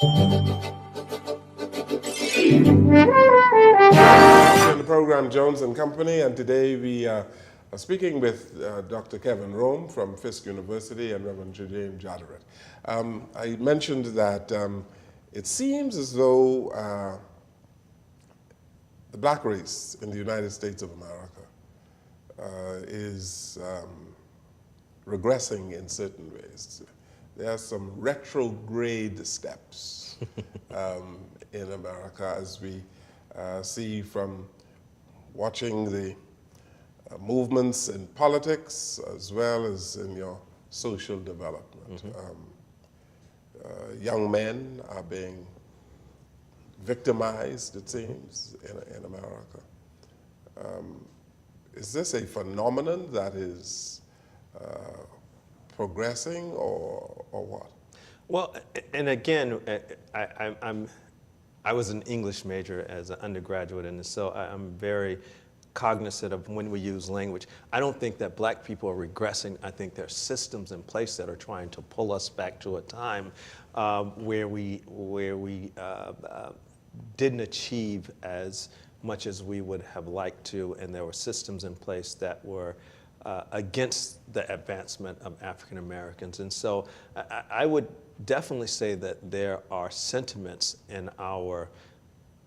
In the program Jones and Company, and today we are speaking with Dr. KevinRome from Fisk University and Reverend Jadorette. I mentioned that it seems as though the black race in the United States of America is regressing in certain ways. There are some retrograde steps in America, as we see from watching the movements in politics as well as in your social development. Young men are being victimized, it seems, in America. Is this a phenomenon that is progressing or what? Well, and again, I was an English major as an undergraduate, and so I'm very cognizant of when we use language. I don't think that black people are regressing. I think there are systems in place that are trying to pull us back to a time where we didn't achieve as much as we would have liked to, and there were systems in place that were against the advancement of African Americans. And so I would definitely say that there are sentiments in our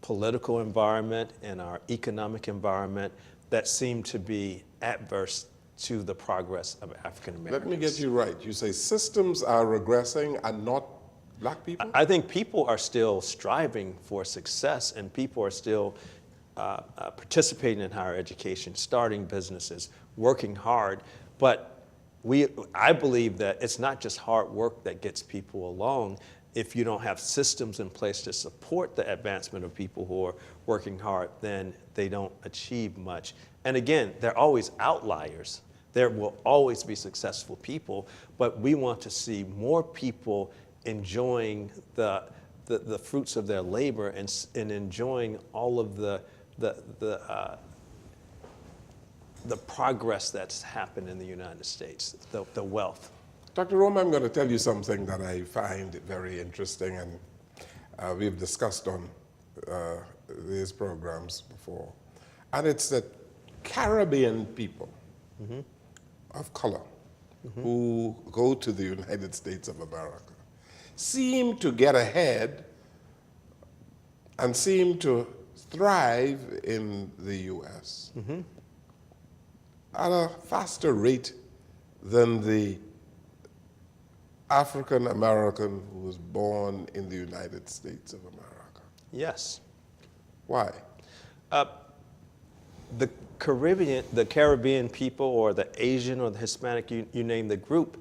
political environment and our economic environment that seem to be adverse to the progress of African Americans. Let me get you right. You say systems are regressing and not black people? I think people are still striving for success, and people are still participating in higher education, starting businesses, working hard. But I believe that it's not just hard work that gets people along. If you don't have systems in place to support the advancement of people who are working hard, then they don't achieve much. And again, there are always outliers. There will always be successful people, but we want to see more people enjoying the fruits of their labor and enjoying all of the progress that's happened in the United States, the wealth. Dr. Rome, I'm going to tell you something that I find very interesting, and we've discussed on these programs before. And it's that Caribbean people of color who go to the United States of America seem to get ahead and seem to thrive in the U.S. At a faster rate than the African American who was born in the United States of America. Yes. Why? The Caribbean people, or the Asian or the Hispanic, you name the group,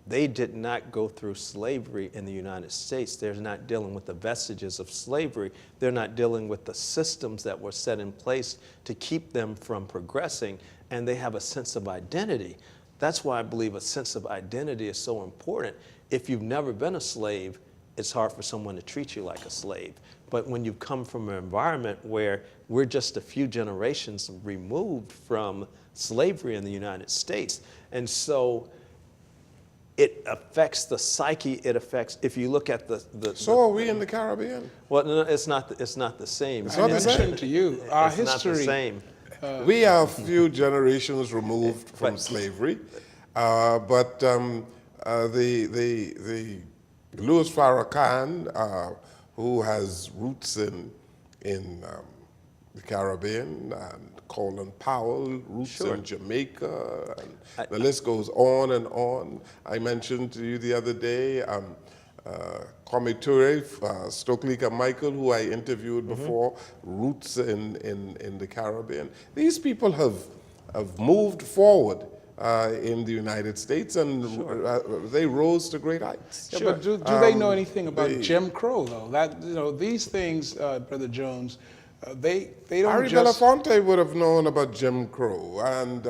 they did not go through slavery in the United States. They're not dealing with the vestiges of slavery. They're not dealing with the systems that were set in place to keep them from progressing, and they have a sense of identity. That's why I believe a sense of identity is so important. If you've never been a slave, it's hard for someone to treat you like a slave. But when you come from an environment where we're just a few generations removed from slavery in the United States, and so it affects the psyche, it affects, if you look at So are we in the Caribbean? Well, no, it's not the same. It's not the same. To you, our It's history. not the same. We are a few generations removed from slavery, but the Louis Farrakhan, who has roots in the Caribbean, and Colin Powell, roots in Jamaica, and the list goes on and on. I mentioned to you the other day, Kwame Ture, Stokely Carmichael, who I interviewed before, roots in the Caribbean. These people have moved forward in the United States, and they rose to great heights. Yeah, but do they know anything about Jim Crow, though? That these things, Brother Jones, they don't Harry just... Belafonte would have known about Jim Crow, and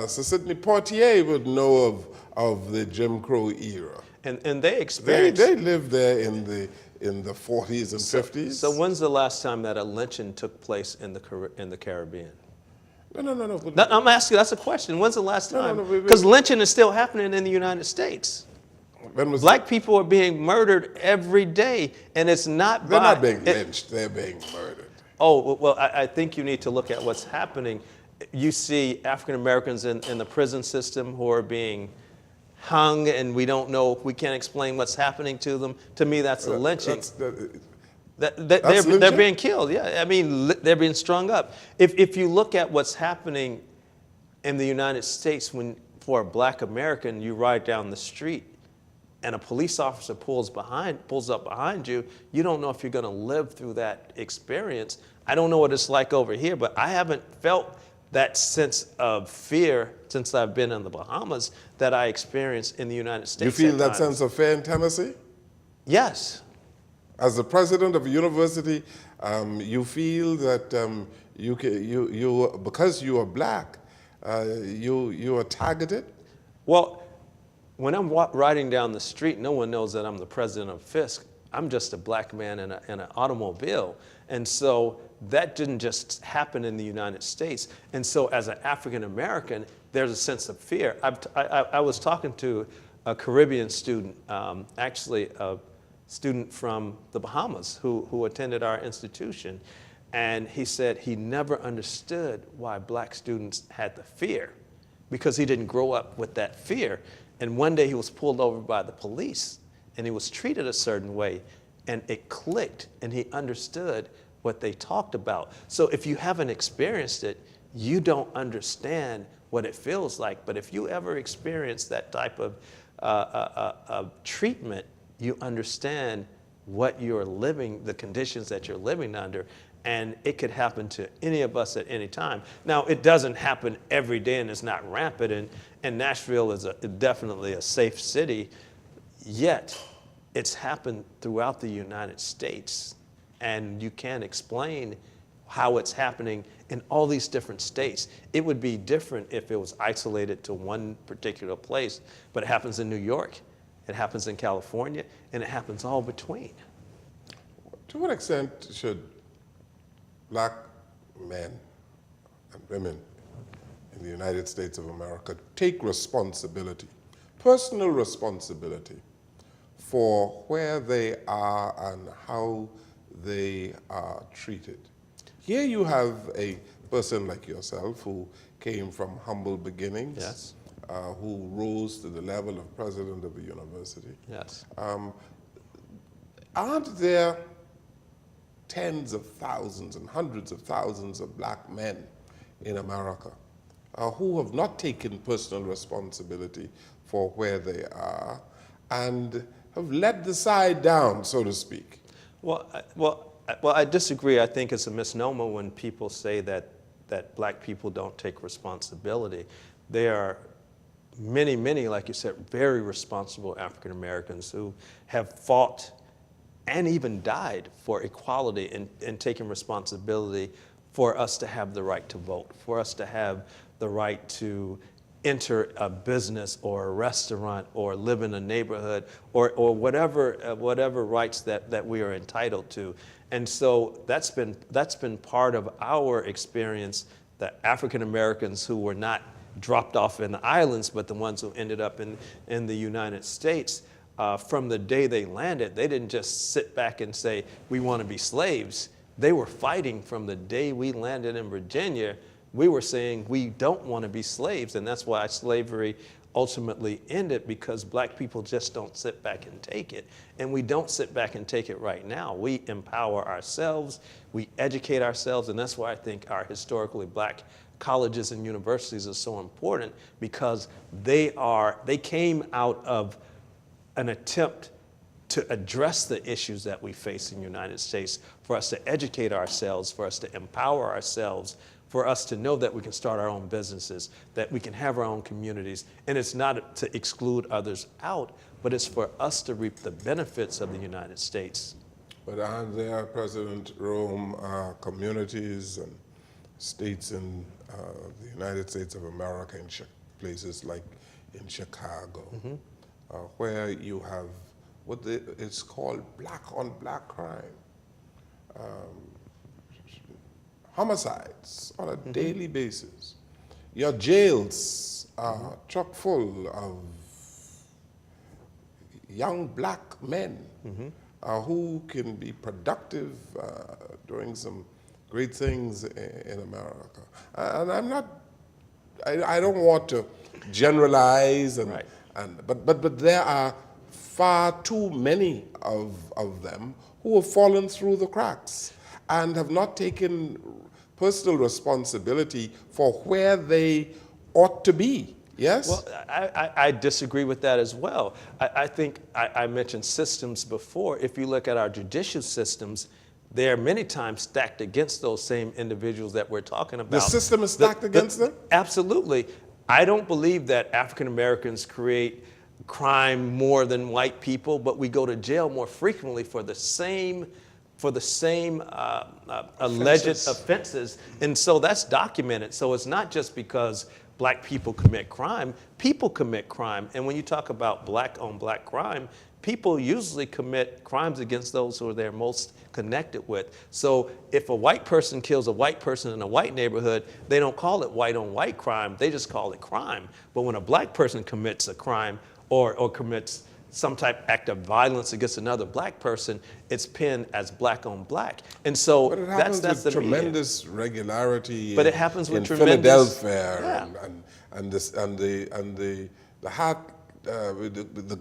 Sir Sidney Poitier would know of the Jim Crow era. And they experienced... They lived there in the 40s and 50s. So when's the last time that a lynching took place in the Caribbean? No. I'm asking, that's a question. When's the last time? Because lynching is still happening in the United States. When was Black people are being murdered every day, and it's not They're by... not being lynched, they're being murdered. Oh, well, I think you need to look at what's happening. You see African Americans in the prison system who are being hung, and we don't know, we can't explain what's happening to them. To me, that's a lynching. They're lynching? being killed, yeah. I mean, they're being strung up. If you look at what's happening in the United States, when for a Black American, you ride down the street and a police officer pulls up behind you, you don't know if you're going to live through that experience. I don't know what it's like over here, but I haven't felt that sense of fear since I've been in the Bahamas that I experienced in the United States. You feel that sense of fear in Tennessee? Yes. As the president of a university, you feel that because you are Black, you are targeted? Well, when I'm riding down the street, no one knows that I'm the president of Fisk. I'm just a Black man in an automobile. And so that didn't just happen in the United States. And so as an African American, there's a sense of fear. I was talking to a Caribbean student, actually a student from the Bahamas who attended our institution. And he said he never understood why Black students had the fear, because he didn't grow up with that fear. And one day he was pulled over by the police and he was treated a certain way, and it clicked and he understood what they talked about. So if you haven't experienced it, you don't understand what it feels like. But if you ever experience that type of treatment, you understand what you're living, the conditions that you're living under. And it could happen to any of us at any time. Now, it doesn't happen every day and it's not rampant, and Nashville is definitely a safe city, yet it's happened throughout the United States. And you can't explain how it's happening in all these different states. It would be different if it was isolated to one particular place, but it happens in New York, it happens in California, and it happens all between. To what extent should Black men and women in the United States of America take responsibility, personal responsibility, for where they are and how they are treated? Here you have a person like yourself who came from humble beginnings, Yes. Who rose to the level of president of a university. Yes. Aren't there tens of thousands and hundreds of thousands of Black men in America who have not taken personal responsibility for where they are and have let the side down, so to speak? Well, I disagree. I think it's a misnomer when people say that Black people don't take responsibility. There are many, many, like you said, very responsible African Americans who have fought and even died for equality and taking responsibility for us to have the right to vote, for us to have the right to enter a business or a restaurant or live in a neighborhood or whatever rights that we are entitled to. And so that's been part of our experience, that African Americans who were not dropped off in the islands, but the ones who ended up in the United States, from the day they landed, they didn't just sit back and say, we want to be slaves. They were fighting from the day we landed in Virginia. We were saying we don't want to be slaves, and that's why slavery ultimately ended, because Black people just don't sit back and take it. And we don't sit back and take it right now. We empower ourselves, we educate ourselves, and that's why I think our historically Black colleges and universities are so important, because they came out of an attempt to address the issues that we face in the United States, for us to educate ourselves, for us to empower ourselves, for us to know that we can start our own businesses, that we can have our own communities. And it's not to exclude others out, but it's for us to reap the benefits of the United States. But aren't there, President Rome, communities and states in the United States of America, in places like in Chicago, where you have it's called black-on-black crime, homicides on a daily basis. Your jails are chock full of young black men who can be productive, doing some great things in America. And I'm not, I don't want to generalize, Right. but there are far too many of them who have fallen through the cracks and have not taken personal responsibility for where they ought to be. Yes? Well, I disagree with that as well. I think I mentioned systems before. If you look at our judicial systems, they are many times stacked against those same individuals that we're talking about. The system is stacked against them? Absolutely. I don't believe that African Americans create crime more than white people, but we go to jail more frequently for the same alleged offenses. And so that's documented. So it's not just because black people commit crime. People commit crime. And when you talk about black on black crime, people usually commit crimes against those who they're most connected with. So if a white person kills a white person in a white neighborhood, they don't call it white on white crime, they just call it crime. But when a black person commits a crime or commits some type of act of violence against another black person, it's pinned as black on black. And so but it happens that's with the media. Tremendous regularity. But it happens with in tremendous Philadelphia and the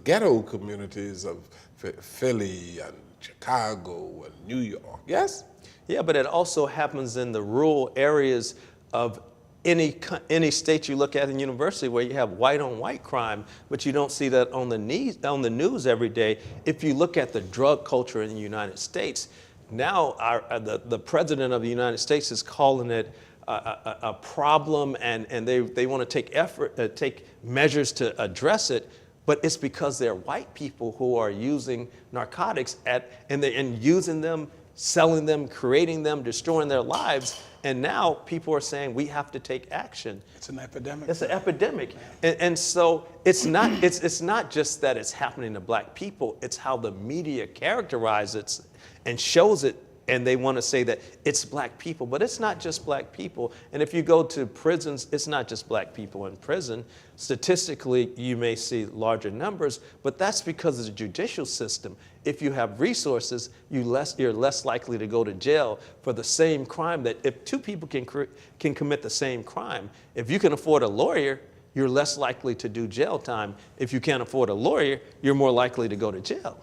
ghetto communities of Philly and Chicago and New York. Yes? Yeah, but it also happens in the rural areas of any state you look at in university where you have white on white crime, but you don't see that on the news every day. If you look at the drug culture in the United States, now the president of the United States is calling it a problem, and they want to take measures to address it, but it's because they're white people who are using narcotics and using them, selling them, creating them, destroying their lives. And now people are saying we have to take action. It's an epidemic. It's an epidemic. And so it's not just that it's happening to black people, it's how the media characterizes it and shows it, and they want to say that it's black people, but it's not just black people. And if you go to prisons, it's not just black people in prison. Statistically, you may see larger numbers, but that's because of the judicial system. If you have resources, you're less likely to go to jail for the same crime. That if two people can commit the same crime, if you can afford a lawyer, you're less likely to do jail time. If you can't afford a lawyer, you're more likely to go to jail.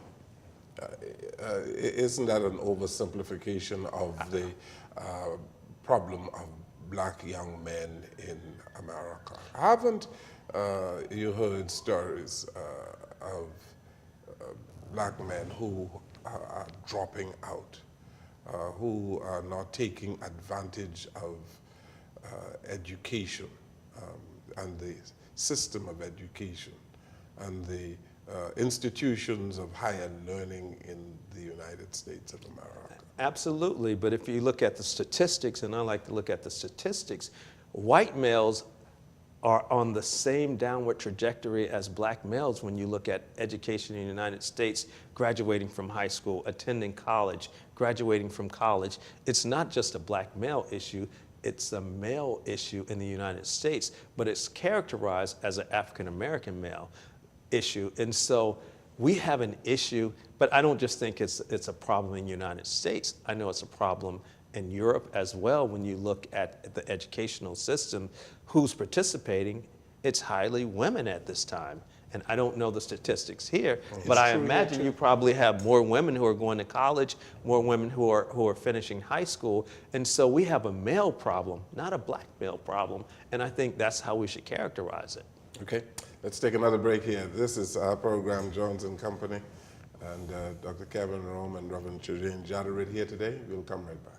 Isn't that an oversimplification of the problem of black young men in America? Haven't you heard stories of black men who are dropping out, who are not taking advantage of education and the system of education and the institutions of higher learning in the United States of America? Absolutely, but if you look at the statistics, and I like to look at the statistics, white males are on the same downward trajectory as black males when you look at education in the United States, graduating from high school, attending college, graduating from college. It's not just a black male issue, it's a male issue in the United States, but it's characterized as an African American male issue. And so we have an issue, but I don't just think it's a problem in the United States. I know it's a problem in Europe as well. When you look at the educational system, who's participating, it's highly women at this time. And I don't know the statistics here, but I imagine you probably have more women who are going to college, more women who are finishing high school. And so we have a male problem, not a black male problem. And I think that's how we should characterize it. Okay, let's take another break here. This is our program, Jones and Company, and Dr. KevinRome and Reverend Trajean Jadorette here today. We'll come right back.